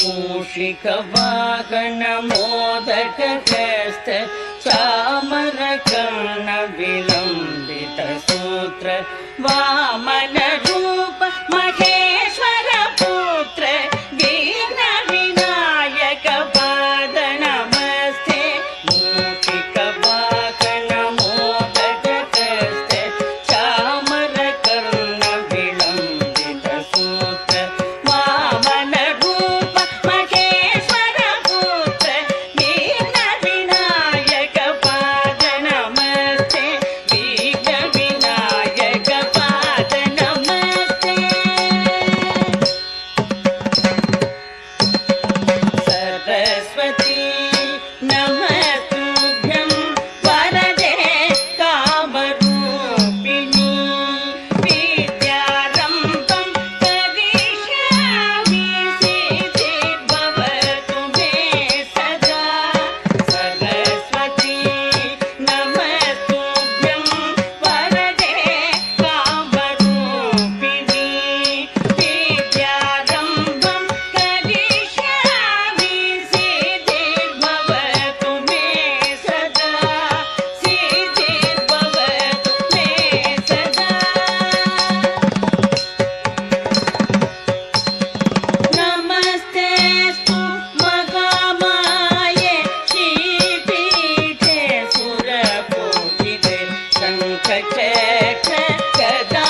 मूषिकवाहन मोदकहस्त चामरकर्ण विलम्बित सूत्र वामन रूप महेश्वर पुत्र विघ्न विनायक पाद नमस्ते मूषिकवाहन मोदकहस्त चामरकर्ण विलम्बित सूत्र वामन रूप महेश्वर पुत्र विघ्न विनायक पाद नमस्ते विघ्न विनायक पाद नमस्ते सरस्वती नमस्तुभ्यं वरदे कामरूपिणी विद्यारम्भं करिष्यामि सिद्धिर्भवतु मे सदा सरस्वती नमस्तुभ्यं वरदे कामरूपिणी विद्यारम्भं करिष्यामि सिद्धिर्भवतु मे सदा सिद्धिर्भवतु मे सदा नमस्तेऽस्तु महामाये श्रीपीठे सुरपूजिते शङ्खचक्र गदा